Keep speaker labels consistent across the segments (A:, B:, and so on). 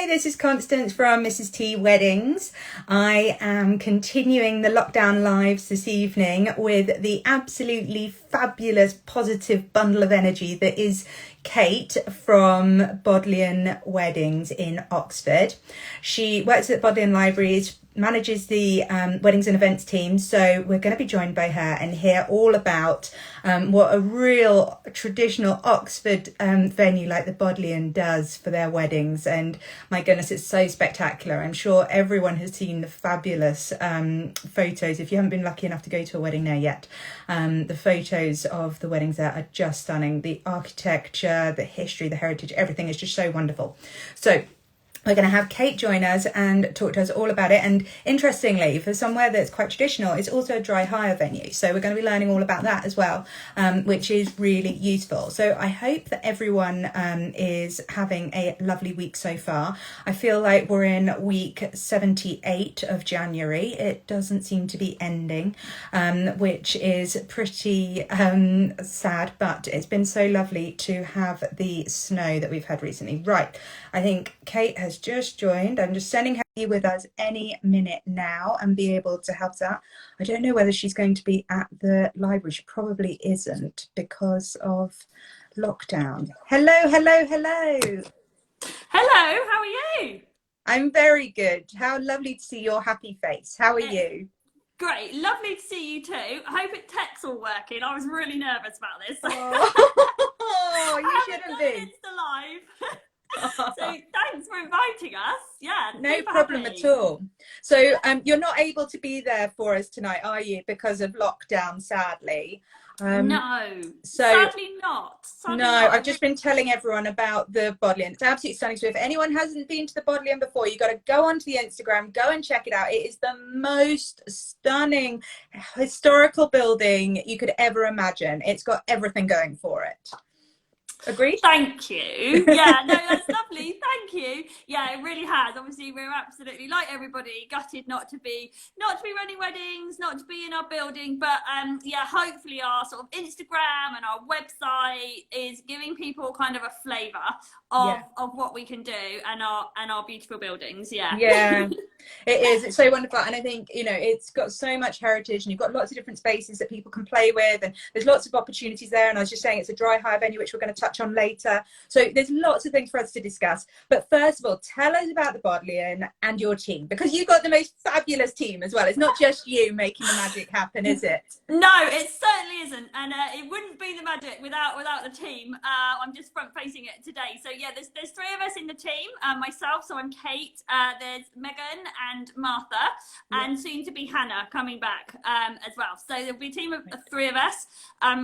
A: Hi, this is Constance from Mrs. T Weddings. I am continuing the lockdown lives this evening with the absolutely fabulous positive bundle of energy that is Kate from Bodleian Weddings in Oxford. She works at Bodleian Libraries, manages the weddings and events team, so we're going to be joined by her and hear all about what a real traditional Oxford venue like the Bodleian does for their weddings. And my goodness, it's so spectacular. I'm sure everyone has seen the fabulous photos. If you haven't been lucky enough to go to a wedding there yet, the photos of the weddings there are just stunning. The architecture, the history, the heritage, everything is just so wonderful. So we're going to have Kate join us and talk to us all about it. And interestingly, for somewhere that's quite traditional, it's also a dry hire venue. So we're going to be learning all about that as well, which is really useful. So I hope that everyone is having a lovely week so far. I feel like we're in week 78 of January. It doesn't seem to be ending, which is pretty sad, but it's been so lovely to have the snow that we've had recently. Right, I think Kate has just joined. I'm just sending her with us any minute now and be able to help us out. I don't know whether she's going to be at the library. She probably isn't because of lockdown. Hello.
B: Hello, how are you?
A: I'm very good. How lovely to see your happy face. How are you?
B: Great, lovely to see you too. I hope it tech's all working. I was really nervous about this.
A: Oh, you shouldn't be.
B: Insta live. So thanks for inviting us. Yeah,
A: no problem at all. So you're not able to be there for us tonight, are you, because of lockdown, sadly?
B: No, sadly not.
A: I've just been telling everyone about the Bodleian. It's absolutely stunning. So if anyone hasn't been to the Bodleian before, you've got to go onto the Instagram, go and check it out. It is the most stunning historical building you could ever imagine. It's got everything going for it. Agreed?
B: Thank you. Yeah, no, that's lovely. Thank you. Yeah, it really has. Obviously, we're absolutely, like everybody, gutted not to be running weddings, not to be in our building. But yeah, hopefully our sort of Instagram and our website is giving people kind of a flavour of what we can do and our beautiful buildings.
A: Yeah. It is. It's so wonderful. And I think, it's got so much heritage and you've got lots of different spaces that people can play with, and there's lots of opportunities there. And I was just saying it's a dry hire venue, which we're going to touch on later. So there's lots of things for us to discuss. But first of all, tell us about the Bodleian and your team, because you've got the most fabulous team as well. It's not just you making the magic happen, is it?
B: No, it certainly isn't. And it wouldn't be the magic without the team. I'm just front facing it today. So yeah, there's three of us in the team. Myself, so I'm Kate. There's Megan and Martha, and soon to be Hannah coming back as well. So there'll be a team of three of us.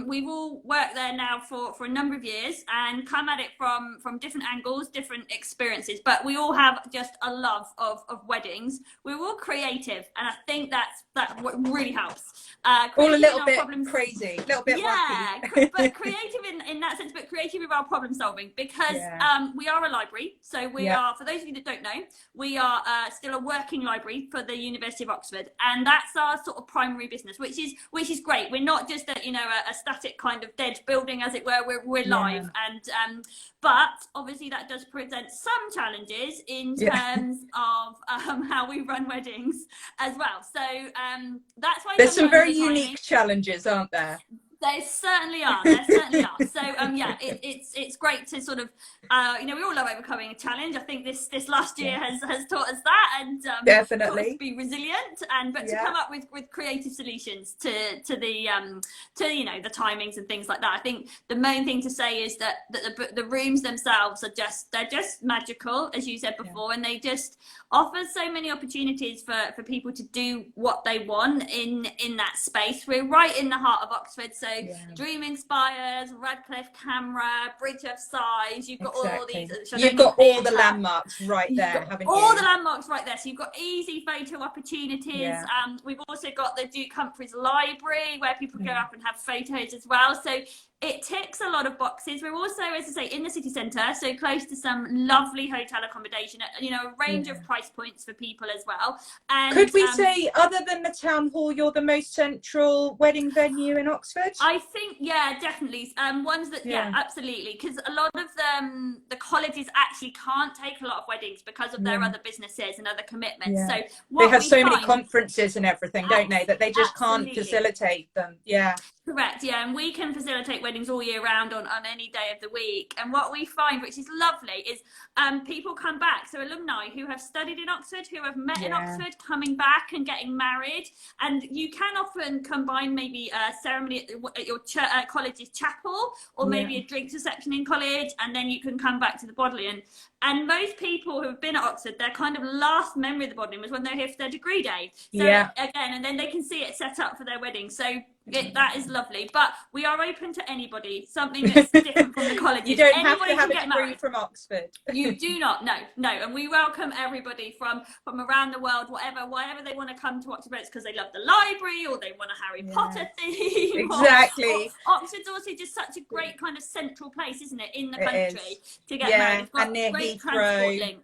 B: We've all worked there now for a number of years and come at it from different angles, different experiences, but we all have just a love of weddings. We're all creative, and I think that what really helps.
A: All a little bit crazy, a little bit
B: wacky. But creative in that sense, but creative with our problem solving, because we are a library. So we are, for those of you that don't know, we are still a working library for the University of Oxford, and that's our sort of primary business, which is great. We're not just a static kind of dead building, as it were. We're live, and but obviously that does present some challenges in terms of how we run weddings as well. So that's why
A: there's some very unique challenges, aren't there?
B: There certainly are. So it's great to sort of we all love overcoming a challenge. I think this last year has taught us that, and
A: definitely
B: taught us to be resilient but to come up with creative solutions to the the timings and things like that. I think the main thing to say is that the rooms themselves they're just magical, as you said before, and they just offer so many opportunities for people to do what they want in that space. We're right in the heart of Oxford, so Dreaming Spires, Radcliffe Camera, Bridge of Sighs. You've got all these.
A: You've got all the landmarks right there, haven't you?
B: All the landmarks right there. So you've got easy photo opportunities. We've also got the Duke Humphreys Library, where people go up and have photos as well. So It ticks a lot of boxes. We're also, as I say, in the city centre, so close to some lovely hotel accommodation, you know, a range of price points for people as well. And
A: could we say, other than the town hall, you're the most central wedding venue in Oxford?
B: I think, yeah, definitely. Ones that, yeah, absolutely. Because a lot of the colleges actually can't take a lot of weddings because of their other businesses and other commitments. So
A: they have so many conferences and everything, don't they, that they just can't facilitate them.
B: Correct, yeah, and we can facilitate weddings all year round on any day of the week. And what we find, which is lovely, is people come back. So alumni who have studied in Oxford, who have met in Oxford, coming back and getting married. And you can often combine maybe a ceremony at your college's chapel, or maybe a drinks reception in college, and then you can come back to the Bodleian. And most people who have been at Oxford, their kind of last memory of the Bodleian was when they're here for their degree day. So again, and then they can see it set up for their wedding. So that is lovely. But we are open to anybody, something that's different from the colleges.
A: You don't have to have a degree from Oxford.
B: You do not, no. And we welcome everybody from around the world, whatever they want to come to Oxford, because they love the library or they want a Harry Potter theme.
A: Exactly.
B: Oxford's also just such a great kind of central place, isn't it, in the country to get married. It's got great transport links.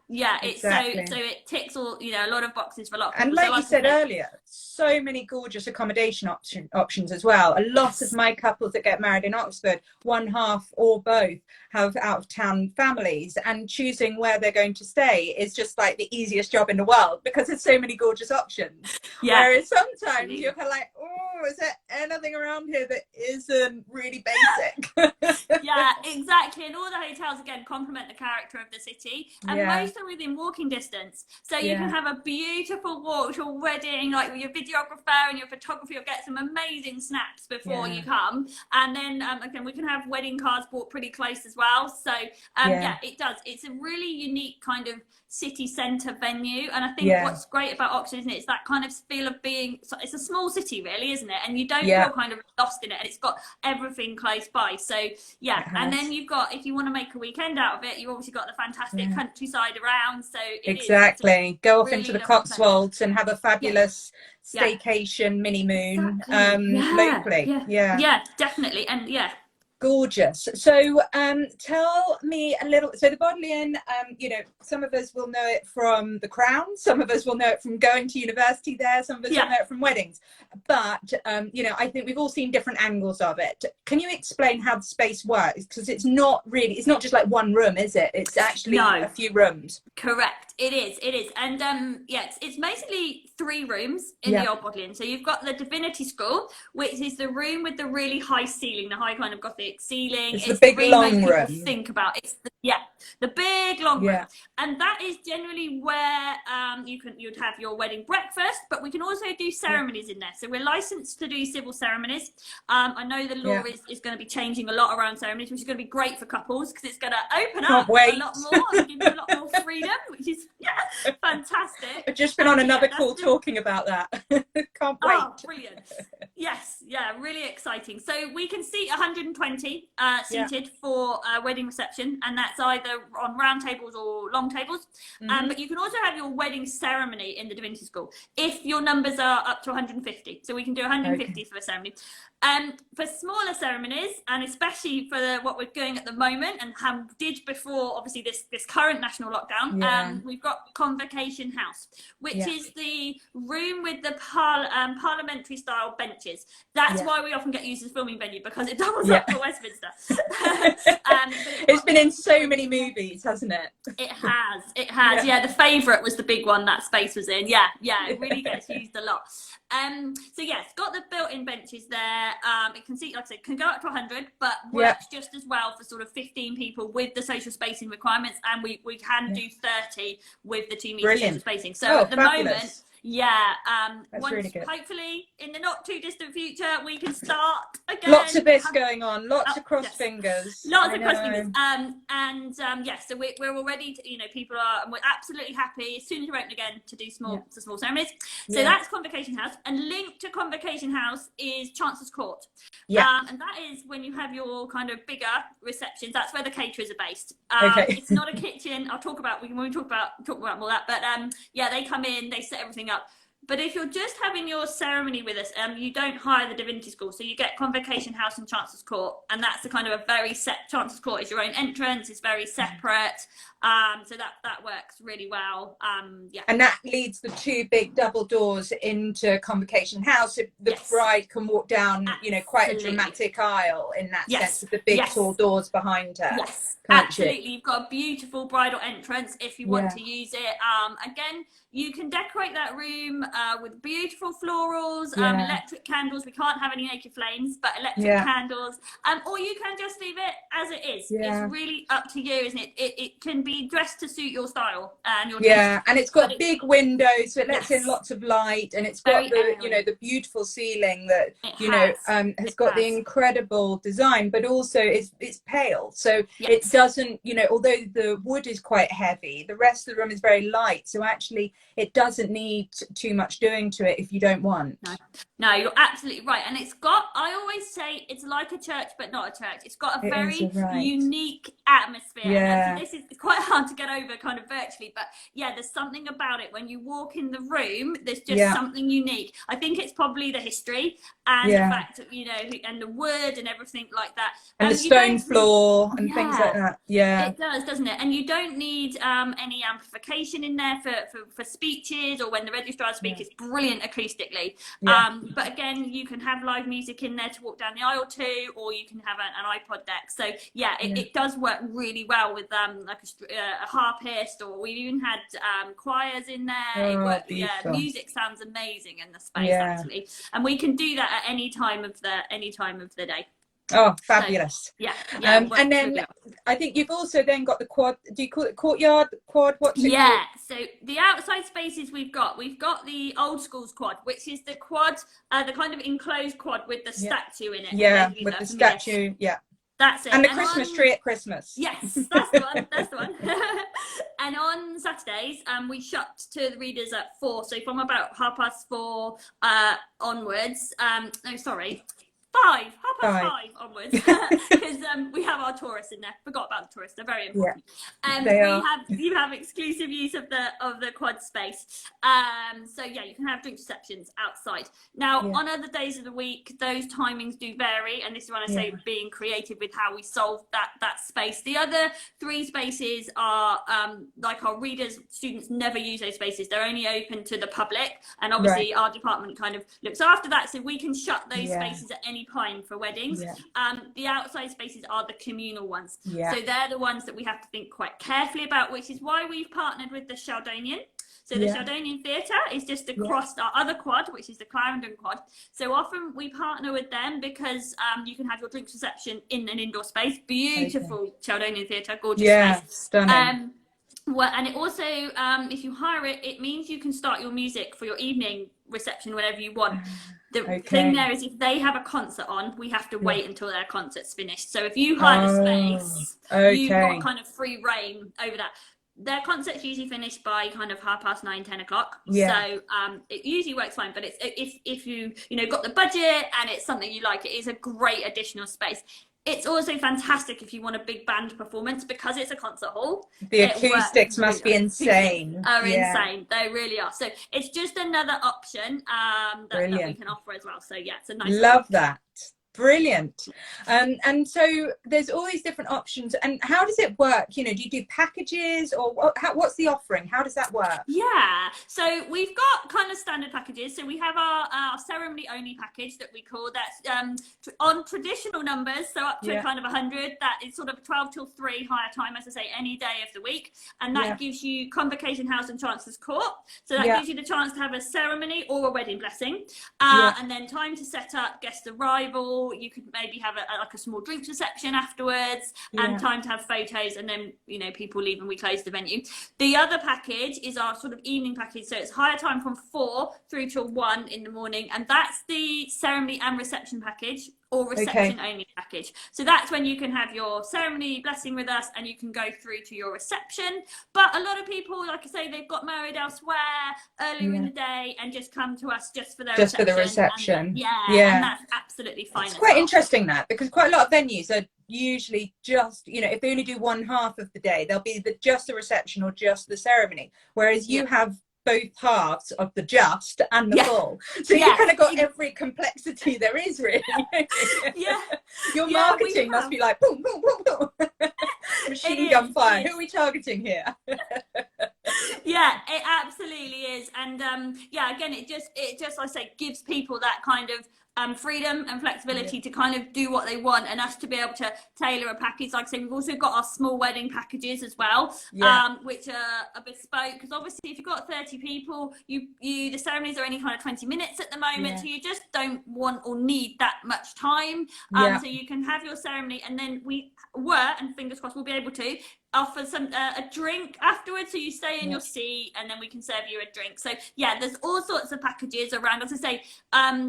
B: Yeah, it's exactly. so it ticks all, you know, a lot of boxes for a lot of people.
A: And like you said earlier, so many gorgeous accommodation options as well. A lot of my couples that get married in Oxford, one half or both have out of town families, and choosing where they're going to stay is just like the easiest job in the world because there's so many gorgeous options. Whereas sometimes you're kind of like, oh, is there anything around here that isn't really basic?
B: Yeah, exactly. And all the hotels again complement the character of the city, and most are within walking distance, so you can have a beautiful walk to a wedding, like with your videographer and your photographer. You'll get some amazing snaps before you come, and then again we can have wedding cards bought pretty close as well. So it does. It's a really unique kind of city centre venue, and I think what's great about Oxford, isn't it, it's that kind of feel of being, it's a small city really, isn't it, and you don't feel kind of lost in it, and it's got everything close by. So and then you've got, if you want to make a weekend out of it, you've obviously got the fantastic countryside around, so
A: go off really into the Cotswolds and have a fabulous staycation mini moon locally.
B: Definitely. And
A: gorgeous. So tell me a little, so the Bodleian, you know, some of us will know it from The Crown, some of us will know it from going to university there, some of us will know it from weddings, but you know, I think we've all seen different angles of it. Can you explain how the space works? Because it's not just like one room, is it? It's actually a few rooms.
B: Correct, it is, and it's basically 3 rooms in the old Bodleian. So you've got the Divinity School, which is the room with the really high ceiling, the high kind of Gothic ceiling.
A: It's the big long room.
B: Think about it's the big long room, and that is generally where you'd have your wedding breakfast, but we can also do ceremonies in there. So we're licensed to do civil ceremonies. I know the law is going to be changing a lot around ceremonies, which is going to be great for couples because it's going to open up a lot more and give you a lot more freedom, which is fantastic.
A: I've just been on another call talking about that. Can't wait.
B: Oh, brilliant. Yes, really exciting. So we can seat 120 seated for a wedding reception, and that's either on round tables or long tables. But you can also have your wedding ceremony in the Divinity School if your numbers are up to 150. So we can do 150 for a ceremony. For smaller ceremonies, and especially for what we're doing at the moment and did before, obviously this current national lockdown, we've got Convocation House, which is the room with the parliamentary style benches. That's why we often get used as filming venue, because it doubles up for Westminster.
A: It's been in so many movies, hasn't it? It
B: has. The favourite was the big one that space was in. It really gets used a lot. So it's got the built-in benches there. It can seat, like I said, can go up to 100, but works just as well for sort of 15 people with the social spacing requirements, and we can do 30 with the 2 metre social spacing. So at the moment, once,
A: really good.
B: Hopefully in the not too distant future we can start again.
A: Lots of this going on, lots of cross fingers.
B: Lots of cross fingers. So we're already, you know, people are, and we're absolutely happy as soon as we're open again to do small ceremonies. So that's Convocation House, and linked to Convocation House is Chancellor's Court. And that is when you have your kind of bigger receptions. That's where the caterers are based. It's not a kitchen. I'll talk about, we can talk about more of that, but they come in, they set everything up. But if you're just having your ceremony with us, you don't hire the Divinity School. So you get Convocation House and Chancellor's Court. And that's the kind of a very set, Chancellor's Court is your own entrance. It's very separate. So that works really well. Yeah.
A: And that leads the two big double doors into Convocation House. So the
B: Yes.
A: bride can walk down, you know, quite a
B: Absolutely.
A: dramatic aisle in that
B: Yes.
A: sense, with the big
B: Yes.
A: tall doors behind her.
B: Yes,
A: can't
B: absolutely.
A: you?
B: You've got a beautiful bridal entrance if you want to use it. Again, you can decorate that room with beautiful florals, electric candles. We can't have any naked flames, but electric candles. Or you can just leave it as it is. It's really up to you, isn't it? It can be dressed to suit your style and your taste.
A: And it's got big windows, so it lets in lots of light, and it's got the you know, the beautiful ceiling that has got the incredible design, but also it's pale, so it doesn't, you know, although the wood is quite heavy, the rest of the room is very light, so actually it doesn't need too much doing to it if you don't want.
B: No, you're absolutely right. And it's got, I always say, it's like a church, but not a church. It's got a very unique atmosphere. And so this is quite hard to get over kind of virtually, but there's something about it. When you walk in the room, there's just something unique. I think it's probably the history and the fact that, you know, and the wood and everything like that.
A: And the stone floor and things like that.
B: It does, doesn't it? And you don't need any amplification in there for speeches, or when the registrar speaks, it's brilliant acoustically. But again, you can have live music in there to walk down the aisle to, or you can have an iPod deck. So it does work really well with like a harpist, or we even had choirs in there. Music sounds amazing in the space actually, and we can do that at any time of the day.
A: Oh, fabulous.
B: So,
A: and then I think you've also then got the quad, do you call it courtyard, quad, what's it called?
B: So the outside spaces we've got the old school's quad, which is the quad, the kind of enclosed quad with the statue in it.
A: With the statue,
B: That's it.
A: And the Christmas tree at Christmas.
B: Yes, that's the one. That's the one. And on Saturdays, we shut to the readers at 4. So from about 4:30 onwards. No, sorry. 5:30 onwards, because we have our tourists in there. Forgot about the tourists; they're very important. You have exclusive use of the quad space. So you can have drink receptions outside. Now, on other days of the week, those timings do vary, and this is when I say being creative with how we solve that space. The other 3 spaces are like our readers, students never use those spaces. They're only open to the public, and obviously our department kind of looks after that, so we can shut those spaces at any time for weddings. The outside spaces are the communal ones, so they're the ones that we have to think quite carefully about, which is why we've partnered with the Sheldonian. So the Sheldonian Theatre is just across our other quad, which is the Clarendon quad. So often we partner with them because you can have your drinks reception in an indoor space. Beautiful Sheldonian Theatre, gorgeous space.
A: Stunning.
B: And it also, if you hire it, it means you can start your music for your evening reception whenever you want. The thing there is, if they have a concert on, we have to wait until their concert's finished. So if you hire the space, you've got kind of free reign over that. Their concert's usually finished by kind of 9:30, 10 o'clock. So it usually works fine. But it's if you got the budget and it's something you like, it is a great additional space. It's also fantastic if you want a big band performance, because it's a concert hall.
A: The acoustics must be insane.
B: Insane. They really are. So it's just another option that we can offer as well. So it's a nice.
A: Love that. Brilliant. And so there's all these different options, and how does it work? You know, do you do packages, or what's the offering? How does that work?
B: So we've got kind of standard packages. So we have our ceremony only package that we call that on traditional numbers, so up to kind of 100. That is sort of 12 till 3 higher time, as I say, any day of the week, and that gives you Convocation House and Chancellor's Court. So that gives you the chance to have a ceremony or a wedding blessing, and then time to set up, guest arrival. You could maybe have a small drinks reception afterwards, and time to have photos, and then people leave and we close the venue. The other package is our sort of evening package, so it's higher time from 4 through till 1 in the morning, and that's the ceremony and reception package, or reception only package. So that's when you can have your ceremony blessing with us and you can go through to your reception. But a lot of people, like I say, they've got married elsewhere earlier in the day and just come to us just for their reception.
A: For the reception.
B: And that's absolutely fine.
A: It's quite interesting that, because quite a lot of venues are usually just, if they only do one half of the day, they'll be just the reception or just the ceremony, whereas you have both halves of the just and the full. So you kind of got every complexity there is, really. Your marketing must be like boom, boom, boom, boom. Machine gun fire. Who are we targeting here?
B: Yeah, it absolutely is. And again, it just like I say, gives people that kind of freedom and flexibility to kind of do what they want, and us to be able to tailor a package. Like I say, we've also got our small wedding packages as well, which are bespoke, because obviously if you've got 30 people, the ceremonies are only kind of 20 minutes at the moment, so you just don't want or need that much time. So you can have your ceremony, and then and fingers crossed we'll be able to offer a drink afterwards, so you stay in your seat and then we can serve you a drink. So there's all sorts of packages around. As I say,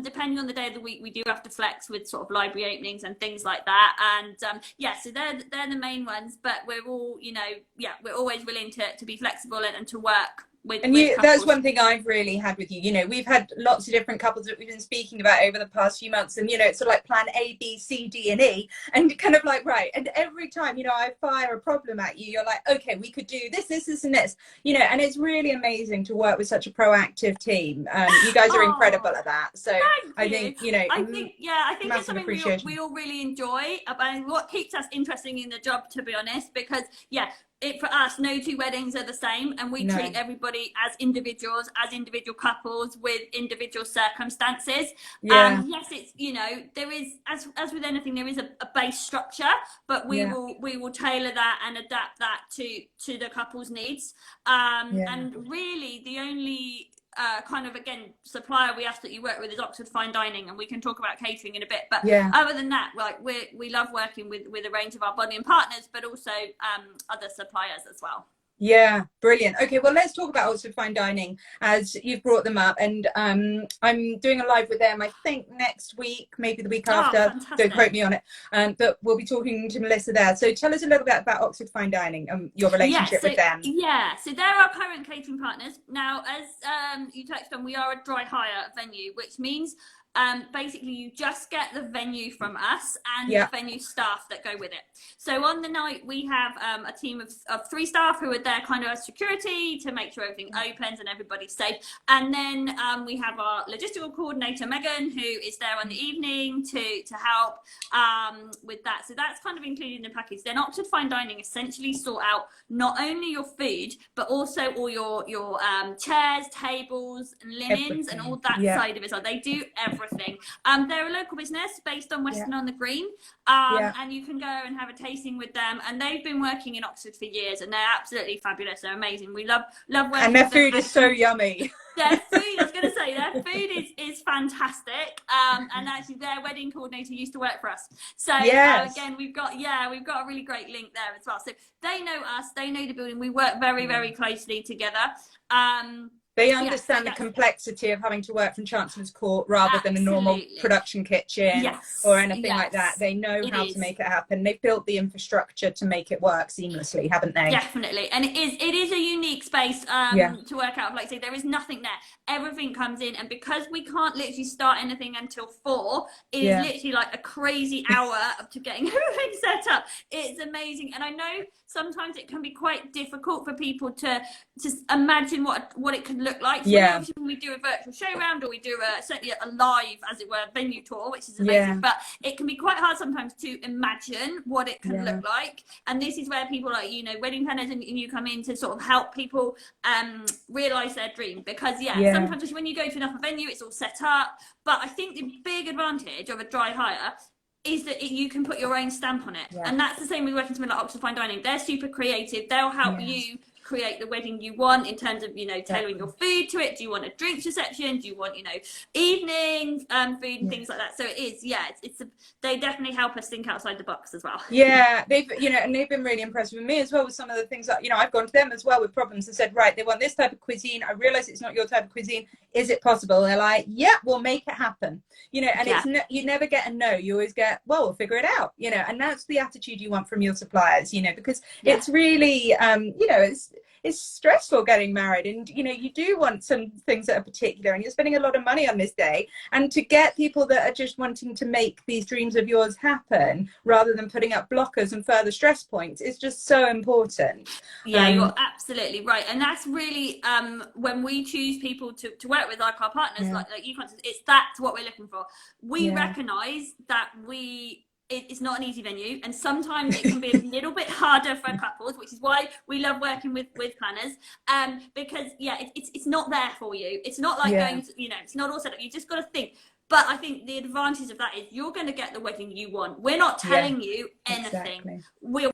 B: depending on the day of the week, we do have to flex with sort of library openings and things like that, and so they're the main ones, but we're all, we're always willing to be flexible and to work with
A: that's one thing I've really had with you. We've had lots of different couples that we've been speaking about over the past few months, and it's sort of like plan A, B, C, D, and E, and kind of like, right, and every time I fire a problem at you, you're like, okay, we could do this, and this, and it's really amazing to work with such a proactive team. You guys are incredible at that. So I think I think it's something we all really enjoy,
B: and what keeps us interesting in the job, to be honest, because for us, no two weddings are the same, and we treat everybody as individuals, as individual couples with individual circumstances. Yes, it's there is, as with anything, there is a base structure, but we will tailor that and adapt that to the couple's needs. And really, the only kind of, again, supplier we ask that you work with is Oxford Fine Dining, and we can talk about catering in a bit, but other than that, like, we love working with a range of our Bodleian partners, but also other suppliers as well.
A: Yeah, brilliant. Okay, well, let's talk about Oxford Fine Dining, as you've brought them up, and I'm doing a live with them, I think next week, maybe the week after.
B: Fantastic.
A: Don't quote me on it, but we'll be talking to Melissa there. So tell us a little bit about Oxford Fine Dining and your relationship with them.
B: So they're our current catering partners. Now, as you touched on, we are a dry hire venue, which means basically you just get the venue from us and the venue staff that go with it. So on the night, we have a team of 3 staff who are there kind of as security to make sure everything opens and everybody's safe. And then we have our logistical coordinator, Megan, who is there on the evening to help with that. So that's kind of included in the package. Then Oxford Fine Dining essentially sort out not only your food, but also all your chairs, tables, and linens, and all that side of it. So they do everything. They're a local business based on Weston on the Green, and you can go and have a tasting with them, and they've been working in Oxford for years, and they're absolutely fabulous. They're amazing. We love working
A: and their
B: with them.
A: food is so yummy.
B: Their food, I was going to say, their food is fantastic, and actually their wedding coordinator used to work for us. So again, we've got a really great link there as well. So they know us, they know the building. We work very, very closely together.
A: They understand the complexity of having to work from Chancellor's Court rather than a normal production kitchen or anything like that. They know how to make it happen. They've built the infrastructure to make it work seamlessly, haven't they?
B: Definitely. And it is a unique space to work out of. Like I say, there is nothing there. Everything comes in, and because we can't literally start anything until 4, it is literally like a crazy hour up to getting everything set up. It's amazing. And I know sometimes it can be quite difficult for people to imagine what it could look like. So obviously when we do a virtual show round, or we do certainly a live, as it were, venue tour, which is amazing, but it can be quite hard sometimes to imagine what it can look like. And this is where people like, wedding planners and you come in to sort of help people realise their dream, because sometimes when you go to another venue, it's all set up. But I think the big advantage of a dry hire is that you can put your own stamp on it. And that's the same with working with like Oxford Fine Dining. They're super creative. They'll help you create the wedding you want in terms of tailoring your food to it. Do you want a drinks reception? Do you want evening food and things like that? So it is they definitely help us think outside the box as well.
A: They've and they've been really impressed with me as well with some of the things that I've gone to them as well with problems and said, right, they want this type of cuisine. I realize it's not your type of cuisine. Is it possible? They're like, we'll make it happen. And it's you never get a no. You always get, well, we'll figure it out. And that's the attitude you want from your suppliers. Because it's really it's stressful getting married, and you know, you do want some things that are particular, and you're spending a lot of money on this day, and to get people that are just wanting to make these dreams of yours happen rather than putting up blockers and further stress points is just so important.
B: Yeah, you're absolutely right. And that's really when we choose people to work with, like our partners, like you, Francis, that's what we're looking for. We recognize that it's not an easy venue, and sometimes it can be a little bit harder for couples, which is why we love working with planners, because it's not there for you. It's not like going to, you know, it's not all set up. You just got to think. But I think the advantage of that is you're going to get the wedding you want. We're not telling you anything.
A: Exactly.
B: We'll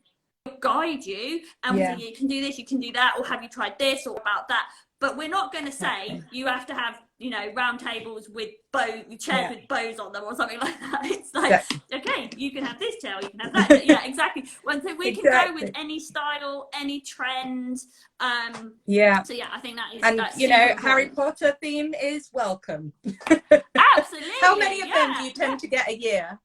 B: guide you and we'll say, you can do this, you can do that, or have you tried this or about that. But we're not going to say you have to have, you know, round tables with chairs with bows on them or something like that. It's like, okay, you can have this chair, you can have that chair. Yeah, exactly. Well, so we can go with any style, any trend. So yeah, I think that is. And
A: you know, important. Harry Potter theme is welcome.
B: Absolutely.
A: How many of them do you tend to get a year?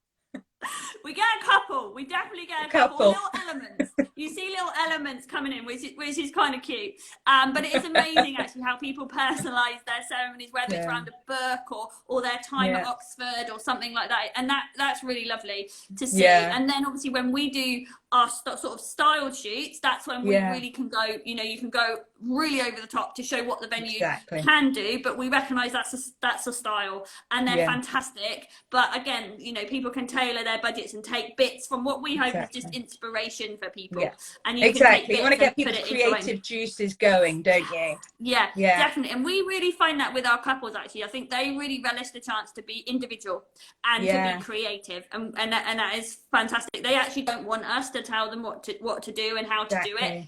B: We get a couple. We definitely get a couple. Little elements. You see little elements coming in, which is kind of cute. But it is amazing actually how people personalise their ceremonies, whether it's around a book or their time at Oxford or something like that. And that's really lovely to see. And then obviously when we do our sort of styled shoots, that's when we really can go, you know, you can go really over the top to show what the venue can do, but we recognise that's a style, and they're fantastic. But again, you know, people can tailor their budgets and take bits from what we hope is just inspiration for people. And you can take
A: you want to get people's creative juices going, don't you?
B: Yeah, definitely. And we really find that with our couples actually. I think they really relish the chance to be individual and to be creative, and that is fantastic. They actually don't want us to tell them what to do and how to do it.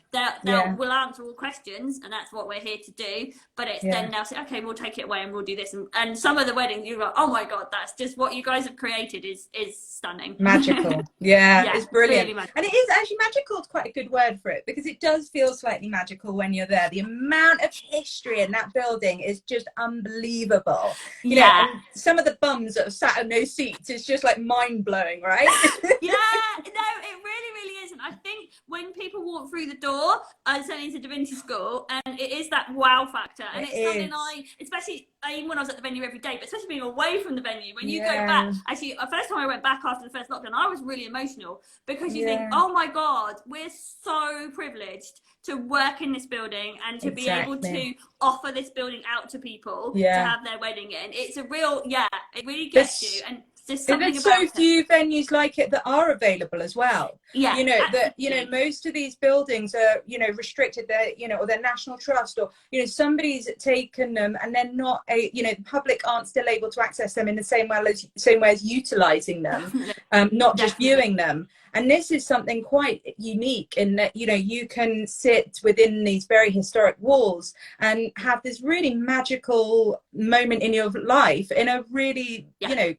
B: We'll answer all questions, and that's what we're here to do. But it's then they'll say, okay, we'll take it away and we'll do this. And some of the weddings, you're like, oh my god, that's just what you guys have created is stunning.
A: Magical. It's brilliant. Really, and it is actually magical. It's quite a good word for it, because it does feel slightly magical when you're there. The amount of history in that building is just unbelievable. You know, and some of the bums that have sat in those seats is just like mind blowing, right?
B: No, it really isn't. I think when people walk through the door, certainly into Divinity School, and it is that wow factor, and it's something especially even when I was at the venue every day, but especially being away from the venue, when you go back. Actually, the first time I went back after the first lockdown, I was really emotional, because you think, oh my god, we're so privileged to work in this building and to be able to offer this building out to people to have their wedding in. It's a real, it really gets you. And there's
A: so few venues like it that are available as well. You know, that, you know, most of these buildings are, you know, restricted, they're, you know, or they're National Trust, or, you know, somebody's taken them and they're not you know, the public aren't still able to access them in the same way as utilizing them, not just viewing them. And this is something quite unique in that, you know, you can sit within these very historic walls and have this really magical moment in your life in a really, you know,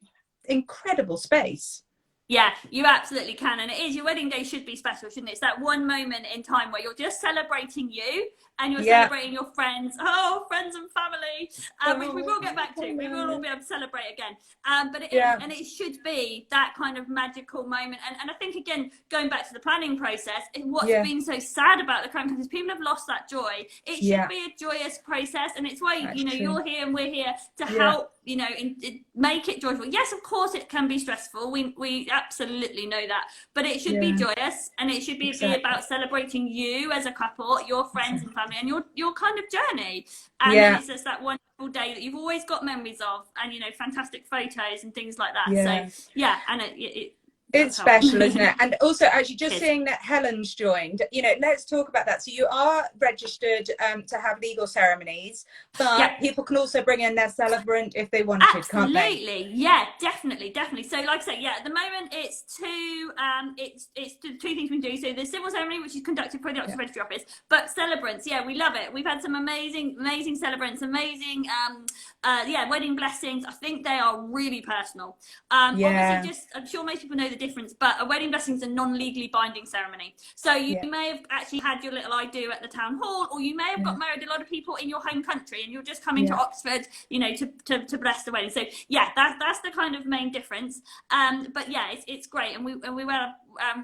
A: incredible space.
B: Yeah, you absolutely can. And it is, your wedding day should be special, shouldn't it? It's that one moment in time where you're just celebrating you and you're celebrating your friends. Oh, friends and family, which we will get back to. We will all be able to celebrate again. But it is, and it should be that kind of magical moment. And I think, again, going back to the planning process, what's been so sad about the current is people have lost that joy. It should be a joyous process. And it's why, you know, you're here and we're here to help, you know, make it joyful. Yes, of course, it can be stressful. We absolutely know that. But it should be joyous, and it should be about celebrating you as a couple, your friends and family, and your kind of journey. And then it's just that wonderful day that you've always got memories of, and, you know, fantastic photos and things like that. So and it's
A: special, isn't it? And also, actually, just seeing that Helen's joined, you know, let's talk about that. So you are registered to have legal ceremonies, but people can also bring in their celebrant if they wanted, can't they?
B: Absolutely, yeah, definitely. So, like I say, at the moment it's two things we do. So the civil ceremony, which is conducted for the Oxford Registry Office, but celebrants, we love it. We've had some amazing celebrants, amazing wedding blessings. I think they are really personal. Obviously, I'm sure most people know the difference, but a wedding blessing is a non-legally binding ceremony. So you may have actually had your little I do at the town hall, or you may have got married a lot of people in your home country and you're just coming to Oxford, you know, to bless the wedding. So yeah, that's the kind of main difference. But yeah, it's great, and we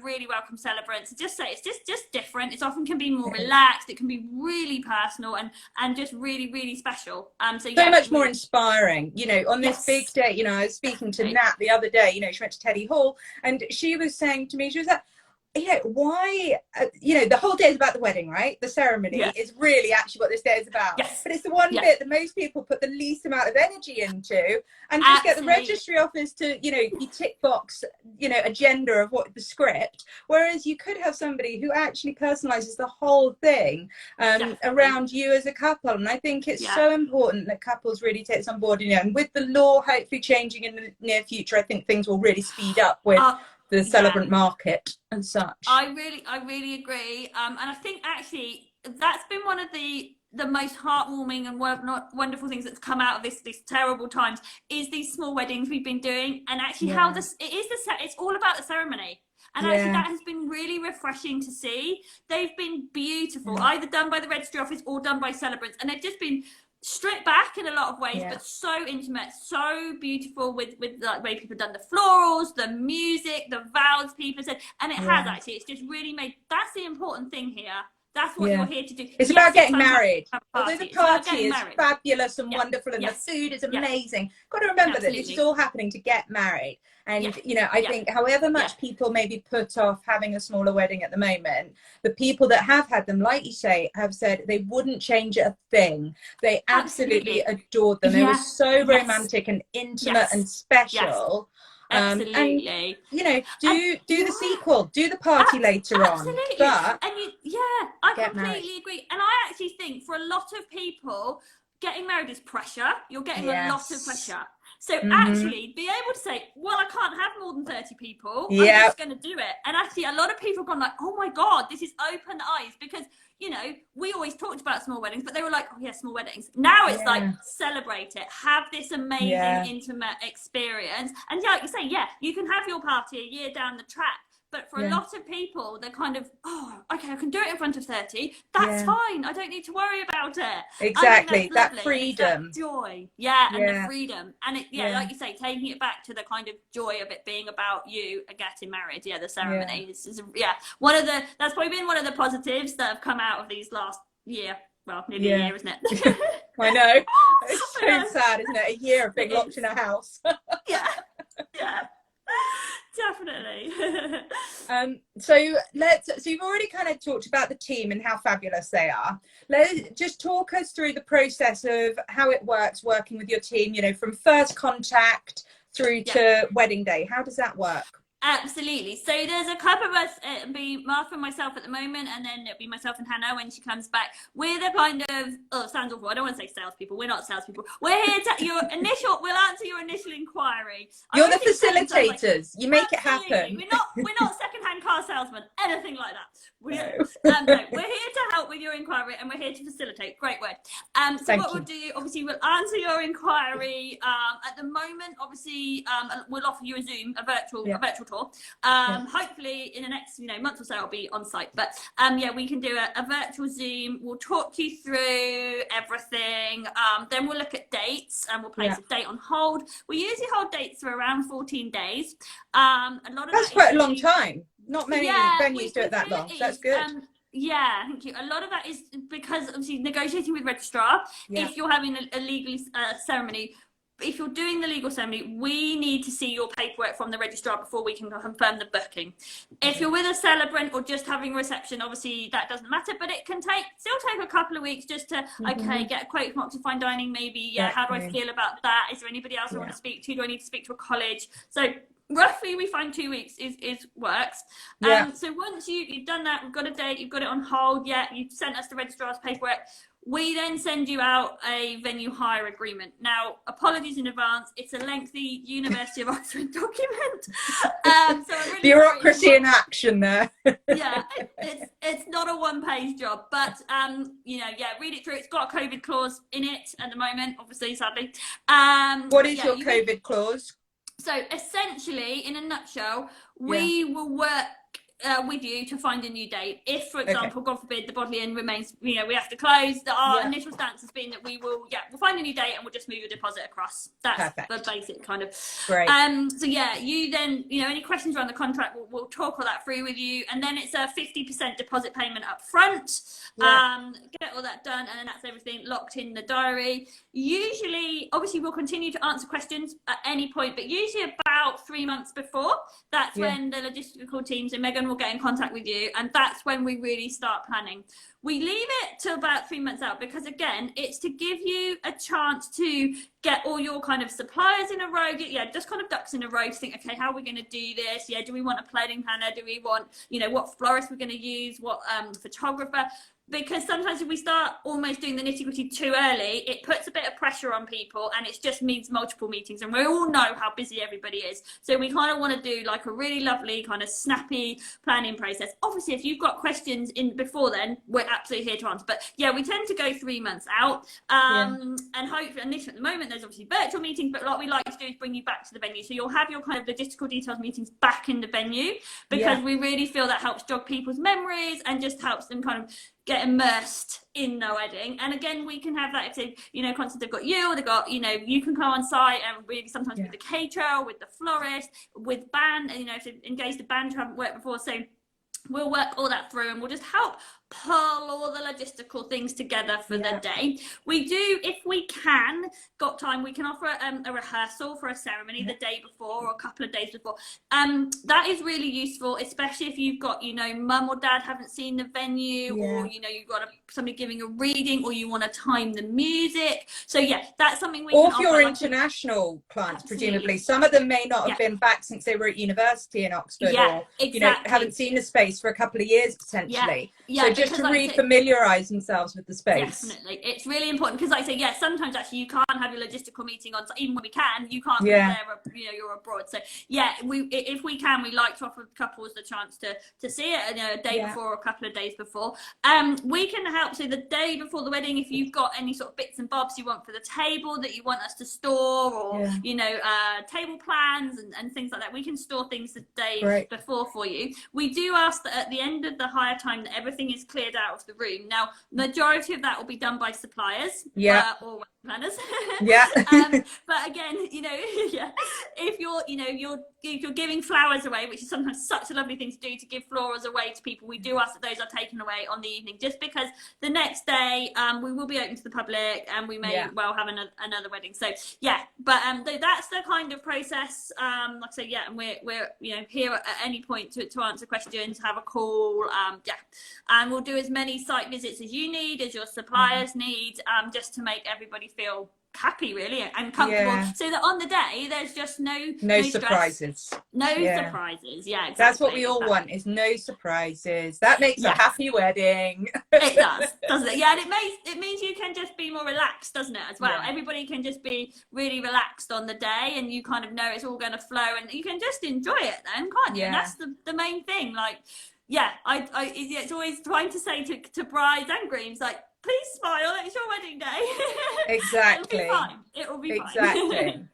B: really welcome celebrants. Just say it's just different. It often can be more relaxed. It can be really personal and just really special. So yeah,
A: much more inspiring, you know, on this big day. You know, I was speaking to Nat the other day, you know, she went to Teddy Hall, and she was saying to me, she was like, you know, why, you know, the whole day is about the wedding, right? The ceremony is really actually what this day is about. But it's the one bit that most people put the least amount of energy into, and just get the registry office to, you know, you tick box, you know, agenda of what the script, whereas you could have somebody who actually personalizes the whole thing around you as a couple. And I think it's so important that couples really take this on board, you know, and with the law hopefully changing in the near future, I think things will really speed up with the celebrant market and such.
B: I really agree, and I think actually that's been one of the most heartwarming and wonderful things that's come out of these terrible times is these small weddings we've been doing, and actually how it's all about the ceremony. And actually that has been really refreshing to see. They've been beautiful, either done by the registry office or done by celebrants, and they've just been stripped back in a lot of ways, but so intimate, so beautiful with the way people have done the florals, the music, the vows people said, and it has actually, it's just really made, that's the important thing here. That's what you're here to do.
A: It's about getting married. Although the party is fabulous and wonderful, and the food is amazing, got to remember that this is all happening to get married. And you know, I think however much people maybe put off having a smaller wedding at the moment, the people that have had them, like you say, have said they wouldn't change a thing. They absolutely adored them. They were so romantic and intimate and special.
B: Absolutely.
A: And, you know, do the sequel, do the party later on. But
B: and I completely agree. And I actually think for a lot of people, getting married is pressure. You're getting a lot of pressure. So actually be able to say, well, I can't have more than 30 people. I'm just going to do it. And actually a lot of people have gone like, oh my God, this is open eyes, because, you know, we always talked about small weddings, but they were like, oh yeah, small weddings. Now it's like, celebrate it. Have this amazing intimate experience. And like you say, you can have your party a year down the track. But for a lot of people, they're kind of, oh, okay, I can do it in front of 30. That's fine. I don't need to worry about it.
A: Exactly. That freedom.
B: That joy. And the freedom. And it, like you say, taking it back to the kind of joy of it being about you getting married. The ceremony is that's probably been one of the positives that have come out of these last year. Well, nearly a year, isn't it?
A: I know. It's so sad, isn't it? A year of being locked in a house.
B: Definitely.
A: So you've already kind of talked about the team and how fabulous they are. Let's just talk us through the process of how it works working with your team, you know, from first contact through to wedding day. How does that work?
B: Absolutely. So there's a couple of us, it'll be Martha and myself at the moment, and then it'll be myself and Hannah when she comes back. We're the kind of, it sounds awful, I don't want to say salespeople, we're not salespeople. We're here to, we'll answer your initial inquiry.
A: You're the facilitators, you make it happen.
B: We're not second-hand car salesmen, anything like that. We're here to help with your inquiry, and we're here to facilitate. Great word. So what we'll do, obviously, we'll answer your inquiry. At the moment, obviously, we'll offer you a virtual tour. Hopefully, in the next month or so, I'll be on site. But we can do a virtual Zoom. We'll talk you through everything. Then we'll look at dates, and we'll place a date on hold. We usually hold dates for around 14 days. A lot of
A: that's quite a long time. Not many venues do it that long. So that's good.
B: Thank you. A lot of that is because obviously negotiating with registrar. If you're having a legal ceremony, if you're doing the legal ceremony, we need to see your paperwork from the registrar before we can confirm the booking. If you're with a celebrant or just having a reception, obviously that doesn't matter, but it can still take a couple of weeks just to get a quote from Oxford Fine Dining, maybe. How do I feel about that? Is there anybody else I want to speak to? Do I need to speak to a college? So roughly we find 2 weeks is works. So once you've done that, we've got a date, you've got it on hold, you've sent us the registrar's paperwork, we then send you out a venue hire agreement. Now, apologies in advance, it's a lengthy University of Oxford document. So I'm really
A: bureaucracy in action there.
B: It's not a one-page job, but read it through. It's got a COVID clause in it at the moment, obviously, sadly.
A: What is your COVID clause?
B: So essentially, in a nutshell, we will work with you to find a new date. If, for example, God forbid, the Bodleian remains, we have to close. Our initial stance has been that we'll find a new date and we'll just move your deposit across. That's perfect. The basic kind of.
A: Great.
B: So yeah, you then, any questions around the contract, we'll talk all that through with you, and then it's a 50% deposit payment up front. Get all that done, and then that's everything locked in the diary. Usually, obviously, we'll continue to answer questions at any point, but usually about 3 months before, that's when the logistical teams and Megan will get in contact with you, and that's when we really start planning. We leave it till about 3 months out because, again, it's to give you a chance to get all your kind of suppliers in a row, just kind of ducks in a row to think, okay, how are we going to do this? Do we want a planning planner? Do we want, what florist we're going to use? What photographer? Because sometimes if we start almost doing the nitty-gritty too early, it puts a bit of pressure on people, and it just means multiple meetings, and we all know how busy everybody is. So we kind of want to do like a really lovely kind of snappy planning process. Obviously, if you've got questions in before then, we're absolutely here to answer. But yeah, we tend to go 3 months out, and hopefully, and this at the moment, there's obviously virtual meetings, but what we like to do is bring you back to the venue. So you'll have your kind of logistical details meetings back in the venue, because we really feel that helps jog people's memories and just helps them kind of get immersed in the wedding. And again, we can have that if constantly they've got you, or they've got, you can go on site and really sometimes with the caterer, with the florist, with band, and if they've engaged the band who haven't worked before. So we'll work all that through, and we'll just help pull all the logistical things together for the day. We do, if we got time, we can offer a rehearsal for a ceremony the day before or a couple of days before. That is really useful, especially if you've got, mum or dad haven't seen the venue, or, you've got somebody giving a reading, or you want to time the music. So that's something we
A: or
B: can
A: if you're international clients, presumably. Some of them may not have been back since they were at university in Oxford, or, haven't seen the space for a couple of years, potentially. So just to re-familiarise themselves with the space.
B: Definitely. It's really important, because like I say, sometimes actually you can't have your logistical meeting on, even when we can, you can't be there, you're abroad. So if we can, we like to offer couples the chance to see it, a day before or a couple of days before. We can help, so the day before the wedding, if you've got any sort of bits and bobs you want for the table that you want us to store, or table plans and things like that, we can store things the day before for you. We do ask that at the end of the hire time that everything is cleared out of the room. Now, majority of that will be done by suppliers or planners. But again, if you're giving flowers away, which is sometimes such a lovely thing to do, to give flowers away to people, we do ask that those are taken away on the evening, just because the next day we will be open to the public, and we may well have another wedding. So that's the kind of process. Like I say, and we're here at any point to answer questions, have a call, and we'll do as many site visits as you need, as your suppliers need, just to make everybody feel happy, really, and comfortable, so that on the day there's just no
A: surprises,
B: surprises. Exactly.
A: That's what we all want, is no surprises. That makes a happy wedding.
B: It does, doesn't it? And it means you can just be more relaxed, doesn't it, as well? Everybody can just be really relaxed on the day, and you kind of know it's all going to flow, and you can just enjoy it then, can't you? And that's the main thing. Like it's always trying to say to brides and grooms, like, please smile, it's your wedding day.
A: Exactly.
B: It will be fine.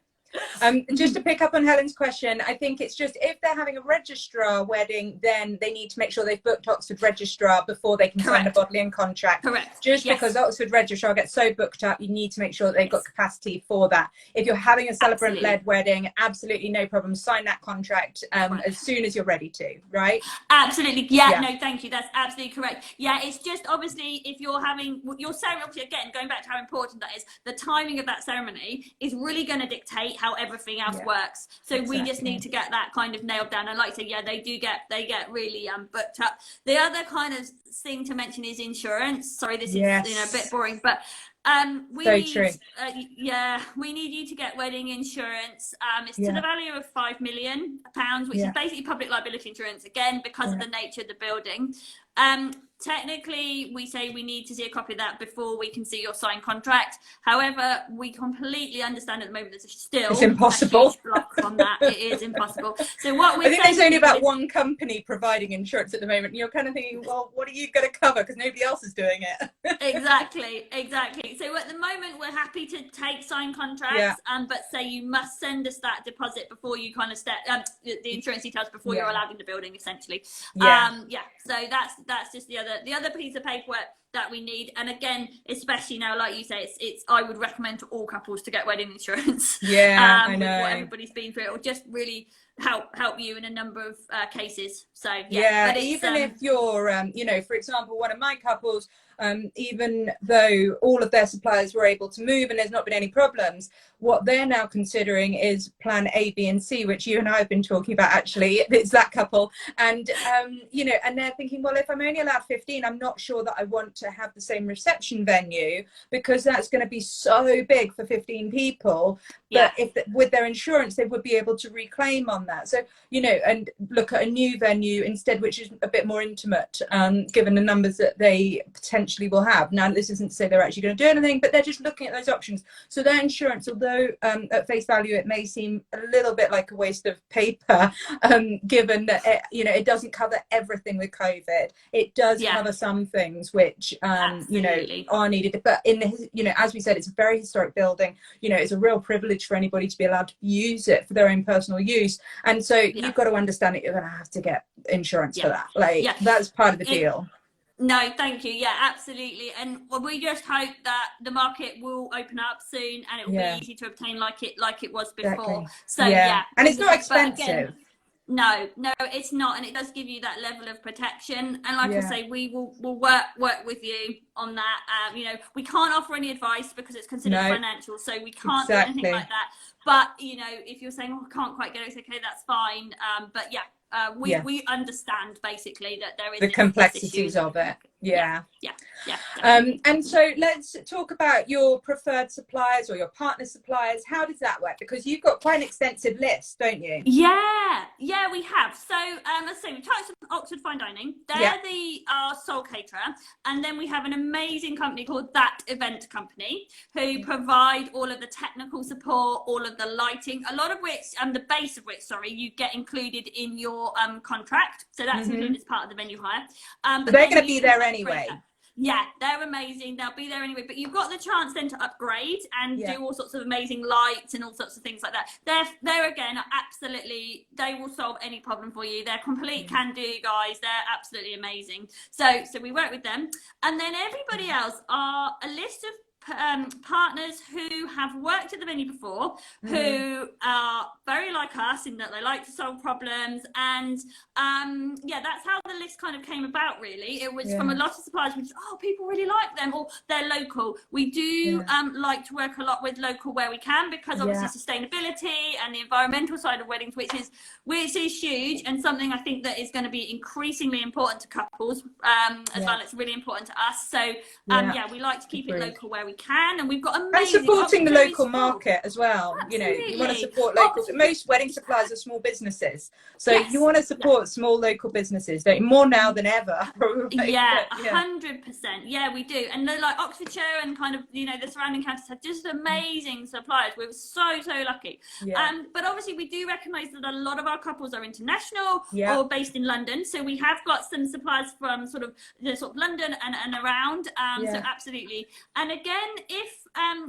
A: Just to pick up on Helen's question, I think it's just, if they're having a registrar wedding, then they need to make sure they've booked Oxford registrar before they can sign the Bodleian contract. Because Oxford registrar gets so booked up, you need to make sure that they've got capacity for that. If you're having a celebrant-led wedding, absolutely no problem, sign that contract as soon as you're ready to, right?
B: Absolutely. No, thank you, that's absolutely correct. It's just, obviously, if you're having your ceremony, obviously, again, going back to how important that is, the timing of that ceremony is really going to dictate how everything else works. So we just need to get that kind of nailed down. And like I say, they get really booked up. The other kind of thing to mention is insurance. Sorry, this is a bit boring, but we need you to get wedding insurance. It's to the value of £5 million, which is basically public liability insurance, again, because of the nature of the building. Technically, we say we need to see a copy of that before we can see your signed contract. However, we completely understand at the moment there's still
A: it's impossible.
B: A huge block on that. It is impossible. So what we
A: I think there's only about one company providing insurance at the moment. And you're kind of thinking, well, what are you going to cover? Because nobody else is doing it.
B: Exactly. absolutely. So at the moment, we're happy to take signed contracts, but say you must send us that deposit before you kind of step the insurance details before you're allowed in the building, essentially. So that's just the other piece of paperwork that we need. And again, especially now, like you say, it's I would recommend to all couples to get wedding insurance.
A: I know.
B: With what everybody's been through, it will just really help you in a number of cases. So
A: but even if you're you know, for example, one of my couples, even though all of their suppliers were able to move and there's not been any problems, what they're now considering is plan A, B and C, which you and I have been talking about. Actually, it's that couple, and you know, and they're thinking, well, if I'm only allowed 15, I'm not sure that I want to have the same reception venue, because that's going to be so big for 15 people. But if with their insurance, they would be able to reclaim on that. So, you know, and look at a new venue instead, which is a bit more intimate, given the numbers that they potentially will have. Now, this isn't to say they're actually going to do anything, but they're just looking at those options. So their insurance, although at face value it may seem a little bit like a waste of paper, given that you know, it doesn't cover everything with COVID. It does cover some things which you know, are needed. But in the, you know, as we said, it's a very historic building. You know, it's a real privilege for anybody to be allowed to use it for their own personal use. And so you've got to understand that you're going to have to get insurance for that. Like that's part of the deal.
B: No, thank you. Yeah, absolutely. And we just hope that the market will open up soon and it will be easy to obtain like it was before.
A: Exactly.
B: So
A: and it's not expensive.
B: No, it's not, and it does give you that level of protection. And like I say, we will work with you on that. You know, we can't offer any advice because it's considered financial, so we can't do anything like that. But you know, if you're saying, "Oh, I can't quite get it," it's okay, that's fine. But we understand basically that there is
A: the complexities of it. And so let's talk about your preferred suppliers or your partner suppliers. How does that work? Because you've got quite an extensive list, don't you?
B: Yeah, we have. So let's say we touched on Oxford Fine Dining. They're our sole caterer, and then we have an amazing company called That Event Company who provide all of the technical support, all of the lighting, a lot of which, the base of which, you get included in your contract. So that's included as part of the venue hire. But
A: they're going to be there anyway.
B: Yeah, they're amazing. They'll be there anyway. But you've got the chance then to upgrade and do all sorts of amazing lights and all sorts of things like that. They're again, absolutely, they will solve any problem for you. They're complete can-do guys. They're absolutely amazing. So we work with them. And then everybody else are a list of partners who have worked at the venue before, who are very like us in that they like to solve problems, and that's how the list kind of came about. Really, it was from a lot of suppliers which people really like them, or they're local. We do like to work a lot with local where we can, because obviously sustainability and the environmental side of weddings, which is huge, and something I think that is going to be increasingly important to couples as well. It's really important to us. So we like to keep it local where we can, and we've got amazing
A: and supporting the local market as well. Absolutely. You know, you want to support local. Most wedding suppliers are small businesses, so you want to support small local businesses, don't you? More now than ever, probably.
B: 100%. Yeah, we do. And like Oxfordshire and kind of, you know, the surrounding counties have just amazing suppliers. We're so lucky. But obviously we do recognise that a lot of our couples are international or based in London, so we have got some suppliers from sort of London and around. So absolutely. And again, if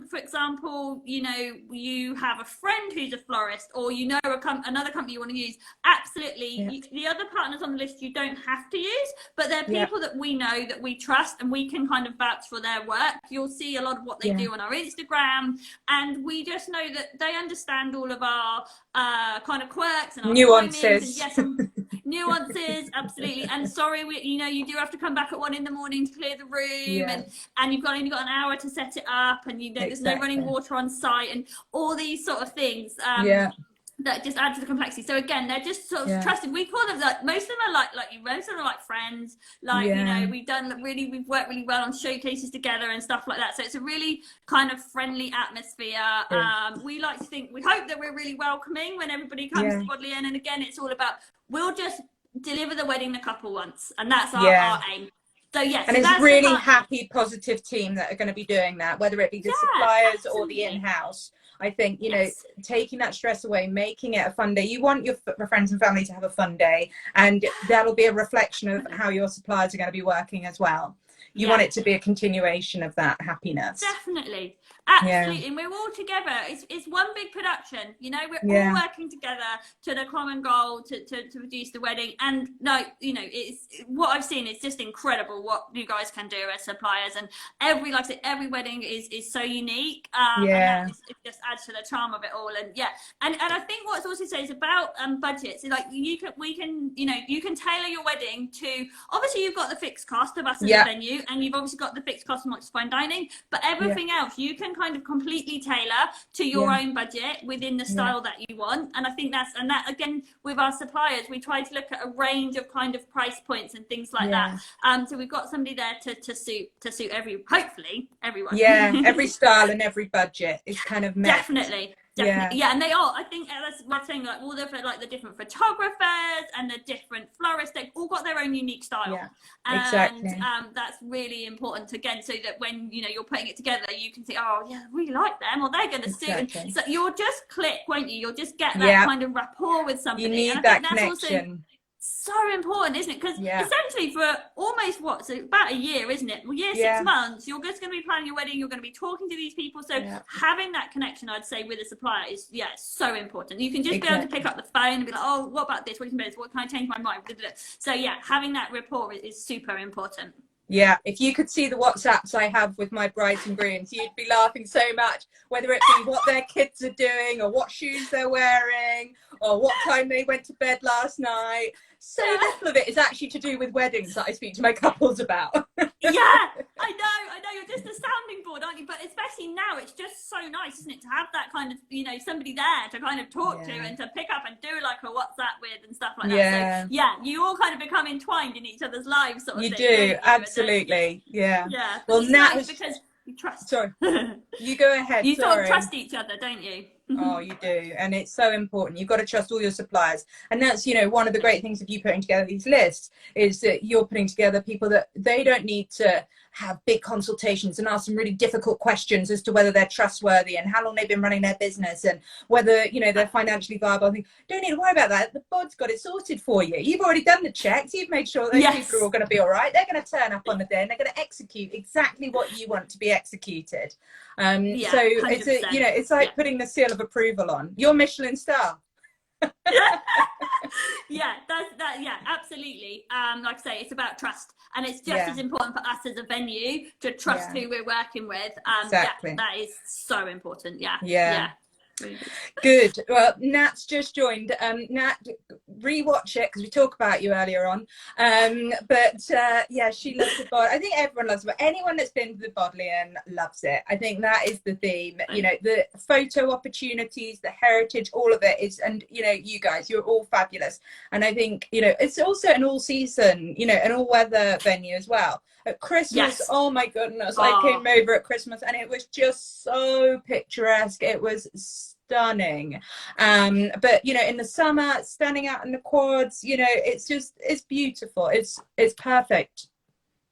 B: for example, you know, you have a friend who's a florist, or you know another company you want to use, absolutely, the other partners on the list you don't have to use, but they're people that we know, that we trust, and we can kind of vouch for their work. You'll see a lot of what they do on our Instagram, and we just know that they understand all of our kind of quirks and our
A: nuances.
B: Nuances, absolutely. And sorry, you do have to come back at 1 a.m. to clear the room, and you've only got an hour to set it up, and there's no running water on site, and all these sort of things that just add to the complexity. So again, they're just sort of trusted. We call them, like, most of them are like you, most of them are like friends. Like, you know, we've worked really well on showcases together and stuff like that. So it's a really kind of friendly atmosphere. We like to think, we hope that we're really welcoming when everybody comes to Bodleian. And again, it's all about, we'll just deliver the wedding the couple once, and that's our aim. So yes,
A: and it's really happy, positive team that are going to be doing that, whether it be the suppliers or the in-house. I think, you know, taking that stress away, making it a fun day. You want your friends and family to have a fun day, and that'll be a reflection of how your suppliers are going to be working as well. you want it to be a continuation of that happiness.
B: Definitely. Absolutely. And we're all together. It's one big production, you know, we're all working together to the common goal to produce the wedding. And no, you know, it's what I've seen is just incredible what you guys can do as suppliers. And like I said, every wedding is so unique. And that it just adds to the charm of it all. And and I think what's also said is about budgets. So like you can tailor your wedding to, obviously you've got the fixed cost of us as a venue, and you've obviously got the fixed cost of Much Fine Dining, but everything else you can kind of completely tailor to your own budget within the style that you want. And I think that again with our suppliers, we try to look at a range of kind of price points and things like that. So we've got somebody there to suit hopefully everyone.
A: Every style and every budget is kind of met.
B: Definitely. And they are, I think that's what I'm saying, like all the different photographers and the different florists, they've all got their own unique style.
A: Exactly.
B: And that's really important again, so that when you're putting it together, you can see, oh yeah, I really like them, or they're going to suit. And so you'll just click, won't you? You'll just get that kind of rapport with somebody.
A: You need
B: and
A: that connection.
B: So important, isn't it? Because essentially for almost so about a year, isn't it? Well, 6 months, you're just going to be planning your wedding, you're going to be talking to these people, so having that connection, I'd say, with a supplier is so important. You can just be able to pick up the phone and be like, oh, what about this, what can I change my mind? So having that rapport is super important.
A: If you could see the WhatsApps I have with my brides and grooms, you'd be laughing so much, whether it be what their kids are doing or what shoes they're wearing or what time they went to bed last night. So little of it is actually to do with weddings that I speak to my couples about.
B: I know, you're just a sounding board, aren't you? But especially now, it's just so nice, isn't it, to have that kind of, somebody there to kind of talk to and to pick up and do like a WhatsApp with and stuff like that. So you all kind of become entwined in each other's lives, sort of thing.
A: You do, absolutely. Well, now
B: nice because you trust.
A: Sorry, you go ahead.
B: You sort of trust each other, don't you?
A: Oh, you do. And it's so important. You've got to trust all your suppliers. And that's, one of the great things of you putting together these lists is that you're putting together people that they don't need to have big consultations and ask some really difficult questions as to whether they're trustworthy and how long they've been running their business and whether, they're financially viable. I think, don't need to worry about that. The bod's got it sorted for you. You've already done the checks. You've made sure those people are all going to be all right. They're going to turn up on the day and they're going to execute exactly what you want to be executed. So 100%. It's like putting the seal of approval on your Michelin star.
B: Absolutely. Like I say, it's about trust, and it's just as important for us as a venue to trust who we're working with. Exactly. That is so important. Really
A: good. Well, Nat's just joined. Nat, rewatch it because we talked about you earlier on. She loves the bod. I think everyone loves it. Anyone that's been to the Bodleian loves it. I think that is the theme. The photo opportunities, the heritage, all of it is. And you guys, you're all fabulous. And I think it's also an all season, an all weather venue as well. At Christmas, oh my goodness, I came over at Christmas and it was just so picturesque. It was stunning. But in the summer, standing out in the quads, it's beautiful. It's perfect.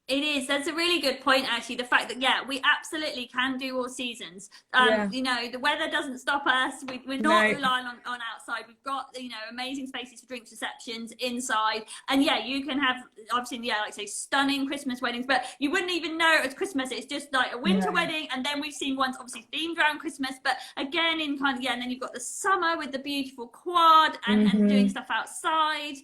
B: It is. That's a really good point, actually. The fact that, we absolutely can do all seasons. The weather doesn't stop us. We're not relying on outside. We've got, amazing spaces for drinks receptions inside. And you can have, obviously, like I say, stunning Christmas weddings, but you wouldn't even know it's Christmas. It's just like a winter wedding. And then we've seen ones obviously themed around Christmas, but again, in kind of, and then you've got the summer with the beautiful quad and doing stuff outside.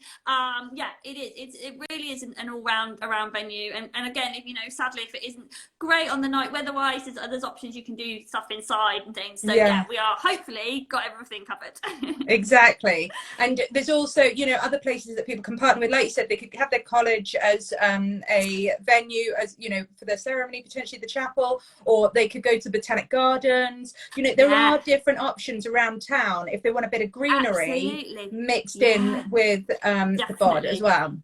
B: It really is an all-round venue. And again, if sadly, if it isn't great on the night weather-wise, there's options you can do stuff inside and things. So we are hopefully got everything covered.
A: Exactly. And there's also, other places that people can partner with. Like you said, they could have their college as a venue, as for their ceremony, potentially the chapel, or they could go to Botanic Gardens. There are different options around town if they want a bit of greenery mixed in with the bod as well.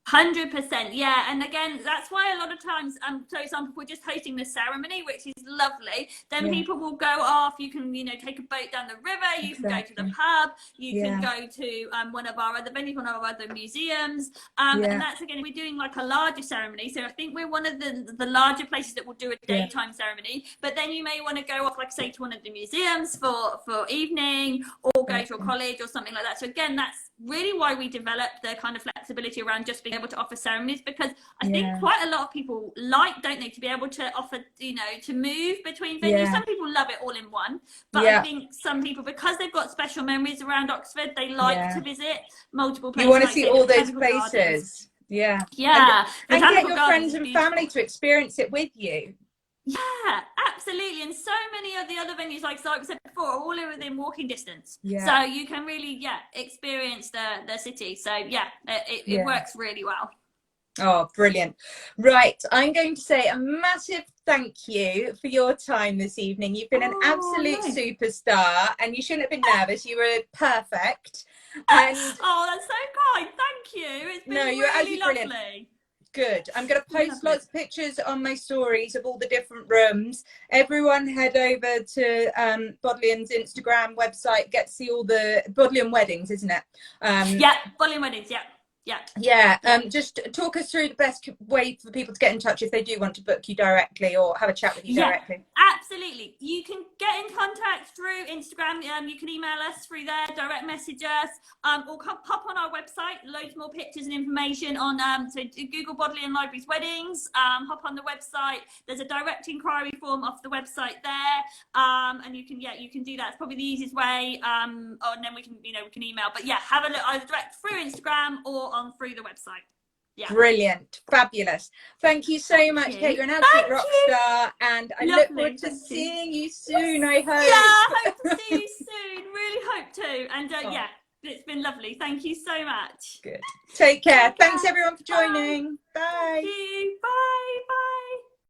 B: 100%, and again, that's why a lot of times, so example, we're just hosting the ceremony, which is lovely. Then people will go off. You can, take a boat down the river. You can go to the pub. You can go to one of our other venues, one of our other museums. And that's again, we're doing like a larger ceremony. So I think we're one of the larger places that will do a daytime ceremony. But then you may want to go off, like say, to one of the museums for evening, or go to a college or something like that. So again, that's really why we developed the kind of flexibility around just being able able to offer ceremonies, because I think quite a lot of people don't they, to be able to offer, you know, to move between venues. Some people love it all in one, but I think some people, because they've got special memories around Oxford, they like to visit multiple places.
A: You want to
B: like
A: see all those places. Gardens.
B: Yeah,
A: and get your friends and family to experience it with you.
B: Yeah, absolutely. And so many of the other venues, like I said before, are all within walking distance. So you can really, experience the city. So it works really well.
A: Oh, brilliant. Right, I'm going to say a massive thank you for your time this evening. You've been an absolute superstar, and you shouldn't have been nervous. You were perfect. And
B: oh, that's so kind. Thank you. It's been really lovely. Brilliant.
A: Good. I'm going to post lots of pictures on my stories of all the different rooms. Everyone head over to Bodleian's Instagram website, get to see all the Bodleian weddings, isn't it?
B: Bodleian weddings,
A: just talk us through the best way for people to get in touch if they do want to book you directly or have a chat with you directly.
B: Absolutely. You can get in contact through Instagram. You can email us through there, direct message us, or pop on our website. Loads more pictures and information on, so Google Bodleian Libraries Weddings, hop on the website. There's a direct inquiry form off the website there. And you can do that. It's probably the easiest way. And then we can email, but have a look either direct through Instagram or on through the website.
A: Brilliant, fabulous. Thank you so much, Kate. You're an absolute rock star, and I look forward to seeing you soon. I hope.
B: I hope to see you soon. Really hope to. And it's been lovely. Thank you so much.
A: Good. Take care. Thanks everyone for joining. Bye.
B: Thank you. Bye.